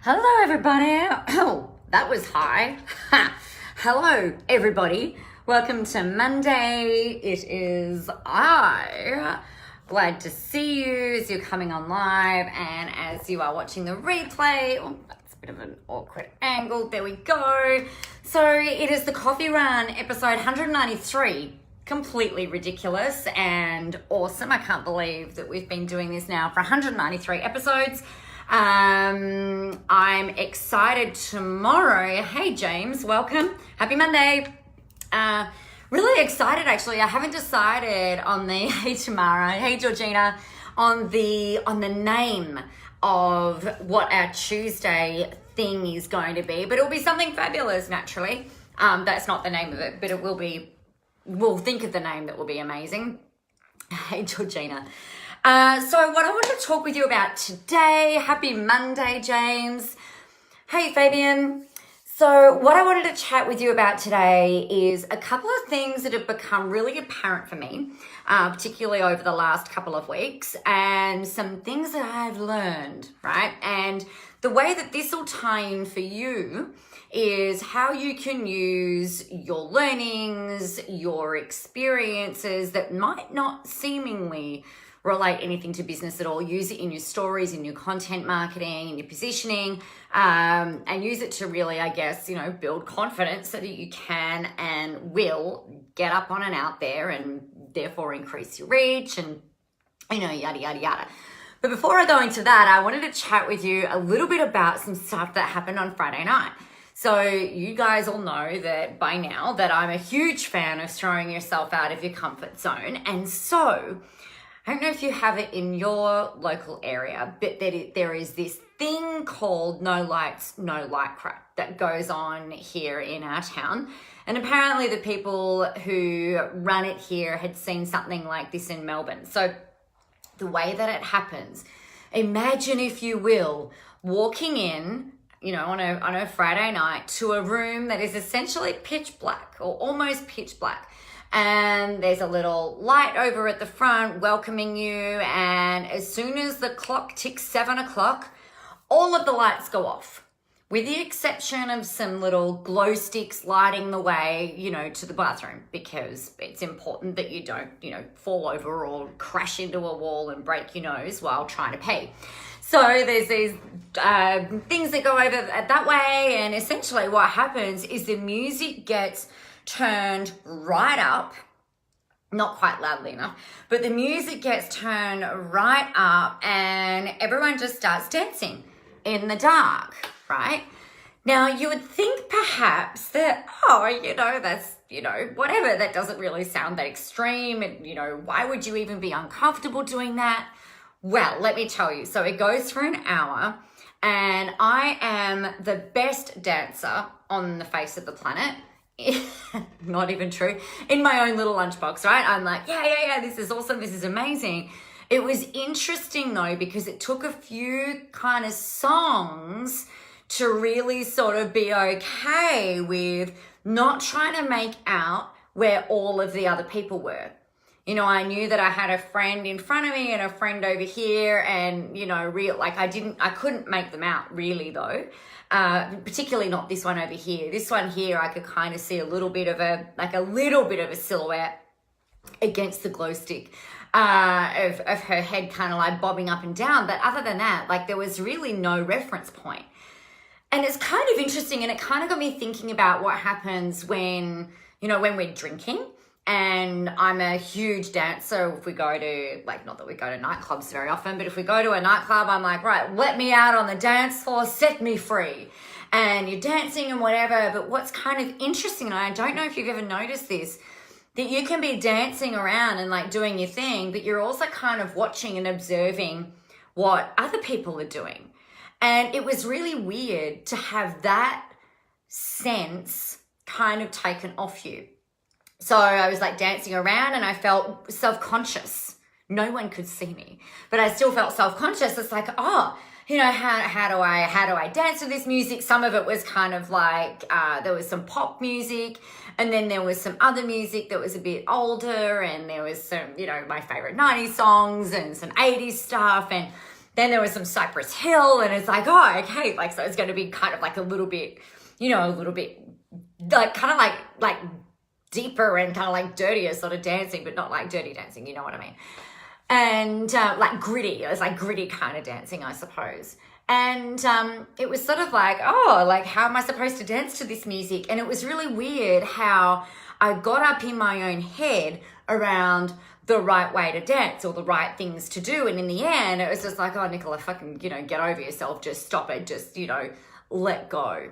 Hello, everybody. Oh, that was high. Hello, everybody. Welcome to Monday. It is glad to see you as you're coming on live and as you are watching the replay. Oh, that's a bit of an awkward angle. There we go. So it is the Coffee Run episode 193. Completely ridiculous and awesome. I can't believe that we've been doing this now for 193 episodes. I'm excited tomorrow. Hey James, welcome. Happy Monday. Really excited actually. I haven't decided on the hey Tamara, hey Georgina, on the name of what our Tuesday thing is going to be, but it'll be something fabulous naturally. That's not the name of it, but it will be. We'll think of the name that will be amazing. Hey Georgina. So what I want to talk with you about today, happy Monday, James. Hey, Fabian. So what I wanted to chat with you about today is a couple of things that have become really apparent for me, particularly over the last couple of weeks, and some things that I've learned, right? And the way that this will tie in for you is how you can use your learnings, your experiences that might not seemingly relate anything to business at all. Use it in your stories, in your content marketing, in your positioning, and use it to really, I guess, build confidence so that you can and will get up on and out there and therefore increase your reach and, yada, yada, yada. But before I go into that, I wanted to chat with you a little bit about some stuff that happened on Friday night. So you guys all know that by now that I'm a huge fan of throwing yourself out of your comfort zone. And so I don't know if you have it in your local area, but there is this thing called No Lights, No Lycra that goes on here in our town. And apparently the people who run it here had seen something like this in Melbourne. So the way that it happens, imagine, if you will, walking in, on a Friday night to a room that is essentially pitch black or almost pitch black. And there's a little light over at the front welcoming you. And as soon as the clock ticks 7 o'clock, all of the lights go off, with the exception of some little glow sticks lighting the way, to the bathroom, because it's important that you don't, fall over or crash into a wall and break your nose while trying to pee. So there's these things that go over that way. And essentially what happens is the music gets turned right up, not quite loudly enough, but the music gets turned right up and everyone just starts dancing in the dark, right? Now you would think perhaps that, that's, whatever, that doesn't really sound that extreme. And, why would you even be uncomfortable doing that? Well, let me tell you. So it goes for an hour and I am the best dancer on the face of the planet. Not even true. In my own little lunchbox, right? I'm like, yeah, this is awesome. This is amazing. It was interesting though, because it took a few kind of songs to really sort of be okay with not trying to make out where all of the other people were. I knew that I had a friend in front of me and a friend over here and, I couldn't make them out really though. Particularly not this one over here. This one here, I could kind of see a little bit of a silhouette against the glow stick of her head kind of like bobbing up and down. But other than that, there was really no reference point. And it's kind of interesting, and it kind of got me thinking about what happens when we're drinking. And I'm a huge dancer. If we go to, not that we go to nightclubs very often, but if we go to a nightclub, I'm like, right, let me out on the dance floor, set me free. And you're dancing and whatever. But what's kind of interesting, and I don't know if you've ever noticed this, that you can be dancing around and doing your thing, but you're also kind of watching and observing what other people are doing. And it was really weird to have that sense kind of taken off you. So I was dancing around and I felt self-conscious. No one could see me, but I still felt self-conscious. It's like, how do I dance to this music? Some of it was kind of there was some pop music, and then there was some other music that was a bit older, and there was some, my favorite 90s songs and some 80s stuff. And then there was some Cypress Hill, and it's like, oh, okay, like, so it's going to be kind of like a little bit, like kind of like deeper and kind of like dirtier sort of dancing, but not like dirty dancing, you know what I mean? And like gritty, it was like gritty kind of dancing, I suppose. And it was sort of like, oh, like, how am I supposed to dance to this music? And it was really weird how I got up in my own head around the right way to dance or the right things to do. And in the end, it was just like, oh, Nicola, fucking, get over yourself. Just stop it. Just, let go.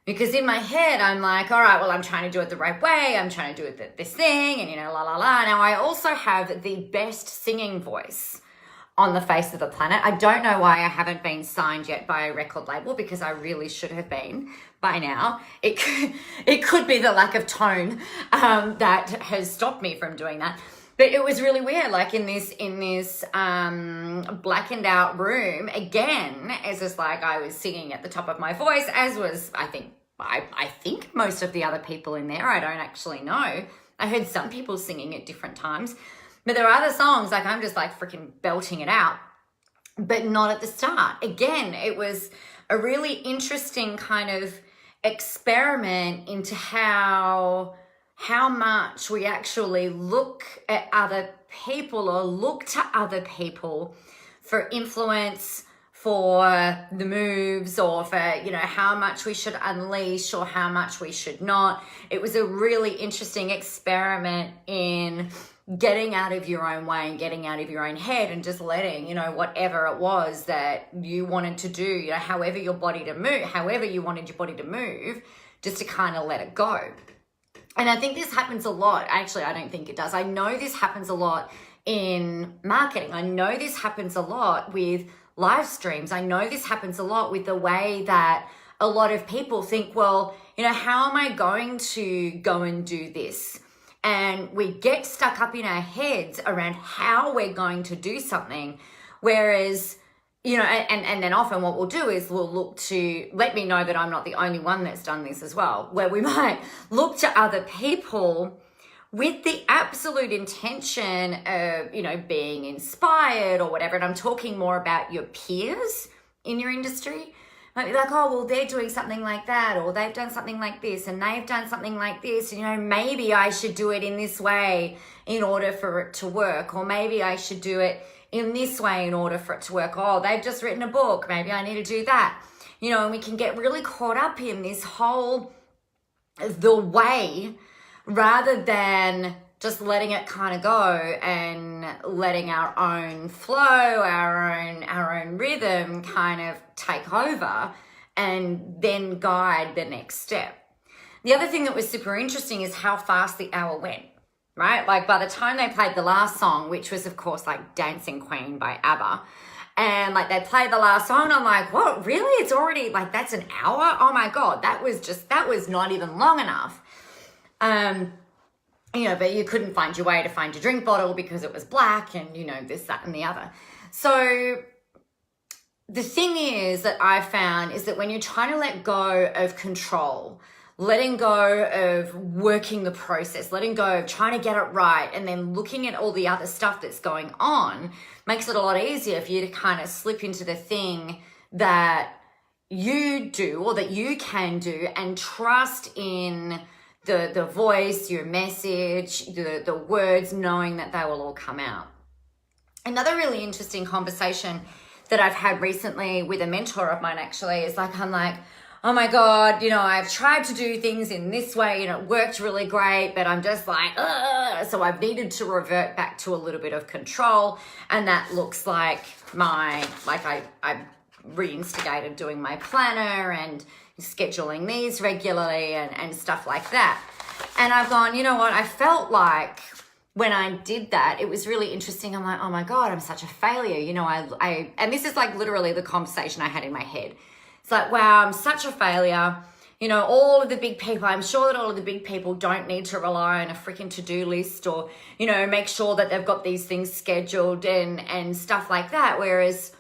Because in my head, I'm like, all right, well, I'm trying to do it the right way. I'm trying to do it this thing and, la, la, la. Now, I also have the best singing voice on the face of the planet. I don't know why I haven't been signed yet by a record label, because I really should have been by now. It could be the lack of tone that has stopped me from doing that. But it was really weird, like in this blackened out room, again, it's just like I was singing at the top of my voice, as was, I think most of the other people in there. I don't actually know. I heard some people singing at different times. But there are other songs, like I'm just like freaking belting it out, but not at the start. Again, it was a really interesting kind of experiment into how much we actually look at other people or look to other people for influence, for the moves, or for, how much we should unleash or how much we should not. It was a really interesting experiment in getting out of your own way and getting out of your own head and just letting, whatever it was that you wanted to do, however you wanted your body to move, just to kind of let it go. And I think this happens a lot. Actually, I don't think it does. I know this happens a lot in marketing. I know this happens a lot with live streams. I know this happens a lot with the way that a lot of people think, well, how am I going to go and do this? And we get stuck up in our heads around how we're going to do something. Whereas, and then often what we'll do is we'll look to, let me know that I'm not the only one that's done this as well, where we might look to other people with the absolute intention of, being inspired or whatever. And I'm talking more about your peers in your industry. Might be like, oh, well, they're doing something like that, or they've done something like this, and they've done something like this. Maybe I should do it in this way in order for it to work, or maybe I should do it in this way in order for it to work. Oh, they've just written a book. Maybe I need to do that. And we can get really caught up in this whole, the way, rather than just letting it kind of go and letting our own flow, our own rhythm kind of take over and then guide the next step. The other thing that was super interesting is how fast the hour went, right? Like by the time they played the last song, which was of course like Dancing Queen by ABBA, and like they played the last song, I'm like, what, really? It's already like, that's an hour? Oh my God, that was not even long enough. But you couldn't find your way to find your drink bottle because it was black and, this, that, and the other. So the thing is that I found is that when you're trying to let go of control, letting go of working the process, letting go of trying to get it right, and then looking at all the other stuff that's going on, makes it a lot easier for you to kind of slip into the thing that you do or that you can do and trust in the voice, your message, the words, knowing that they will all come out. Another really interesting conversation that I've had recently with a mentor of mine actually is like, I'm like, oh my God, I've tried to do things in this way and it worked really great, but I'm just like, ugh. So I've needed to revert back to a little bit of control. And that looks like I reinstigated doing my planner and scheduling these regularly and stuff like that. And I've gone, you know what? I felt like when I did that, it was really interesting. I'm like, oh my God, I'm such a failure. And this is like literally the conversation I had in my head. It's like, wow, I'm such a failure. All of the big people, I'm sure that all of the big people don't need to rely on a freaking to-do list or, make sure that they've got these things scheduled and stuff like that. Whereas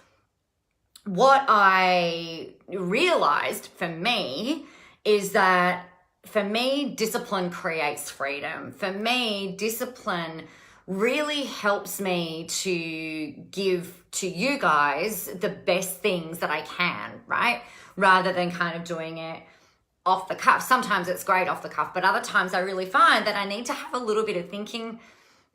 what I realized for me is that for me, discipline creates freedom. For me, discipline really helps me to give to you guys the best things that I can, right? Rather than kind of doing it off the cuff. Sometimes it's great off the cuff, but other times I really find that I need to have a little bit of thinking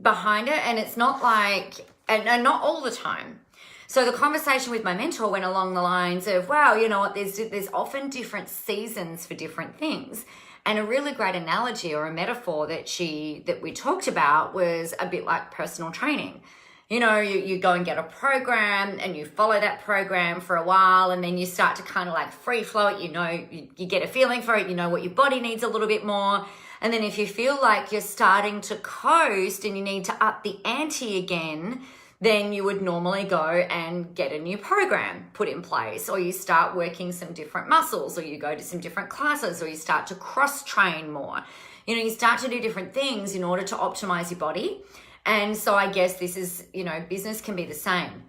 behind it. And it's not like, and not all the time. So the conversation with my mentor went along the lines of, wow, you know what, there's often different seasons for different things. And a really great analogy or a metaphor that we talked about was a bit like personal training. You know, you go and get a program and you follow that program for a while, and then you start to kind of like free flow it. You know, you get a feeling for it. You know what your body needs a little bit more. And then if you feel like you're starting to coast and you need to up the ante again, then you would normally go and get a new program put in place, or you start working some different muscles, or you go to some different classes, or you start to cross train more. You know, you start to do different things in order to optimize your body. And so I guess this is, you know, business can be the same.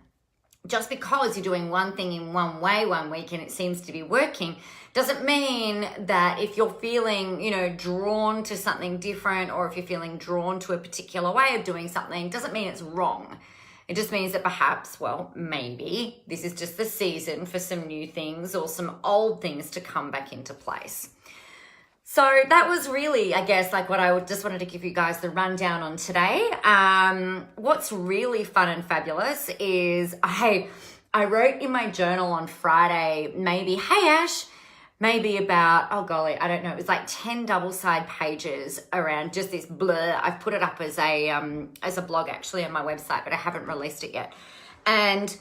Just because you're doing one thing in one way one week and it seems to be working doesn't mean that if you're feeling, you know, drawn to something different, or if you're feeling drawn to a particular way of doing something, doesn't mean it's wrong. It just means that perhaps, well, maybe this is just the season for some new things or some old things to come back into place. So that was really, I guess, like what I just wanted to give you guys the rundown on today. What's really fun and fabulous is I wrote in my journal on Friday, maybe, hey Ash, maybe about, oh golly, I don't know, it was like 10 double-side pages around just this blur. I've put it up as a blog actually on my website, but I haven't released it yet. And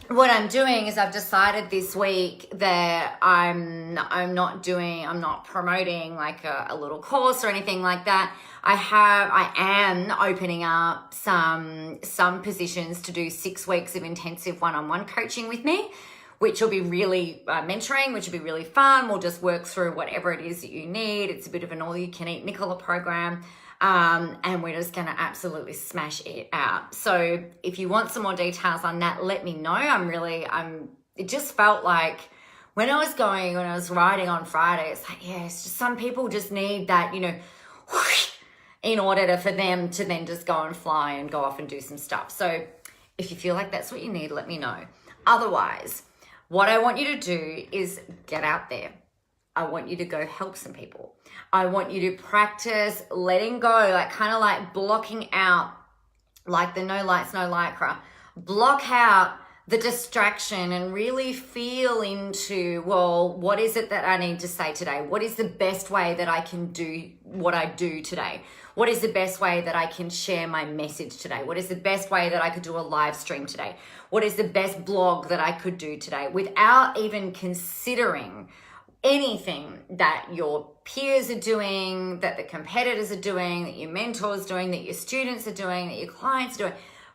what I'm doing is I've decided this week that I'm not promoting like a little course or anything like that. I am opening up some positions to do 6 weeks of intensive one-on-one coaching with me, which will be really mentoring, which will be really fun. We'll just work through whatever it is that you need. It's a bit of an all-you-can-eat Nicola program. And we're just going to absolutely smash it out. So if you want some more details on that, let me know. It just felt like when I was writing on Friday, it's like, yeah, it's just some people just need that, you know, whoosh, in order for them to then just go and fly and go off and do some stuff. So if you feel like that's what you need, let me know. Otherwise, what I want you to do is get out there. I want you to go help some people. I want you to practice letting go, like kind of like blocking out, like the no lights, no lycra. Block out the distraction and really feel into, well, what is it that I need to say today? What is the best way that I can do what I do today? What is the best way that I can share my message today? What is the best way that I could do a live stream today? What is the best blog that I could do today? Without even considering anything that your peers are doing, that the competitors are doing, that your mentors are doing, that your students are doing, that your clients are doing.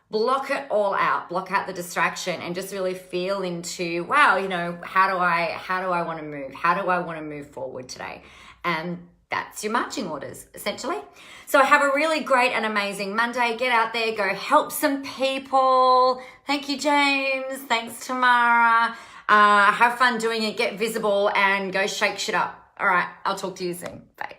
Block it all out. Block out the distraction and just really feel into, wow, you know, how do I want to move? How do I want to move forward today? And that's your marching orders, essentially. So have a really great and amazing Monday. Get out there, go help some people. Thank you, James. Thanks, Tamara. Have fun doing it, get visible, and go shake shit up. All right, I'll talk to you soon. Bye.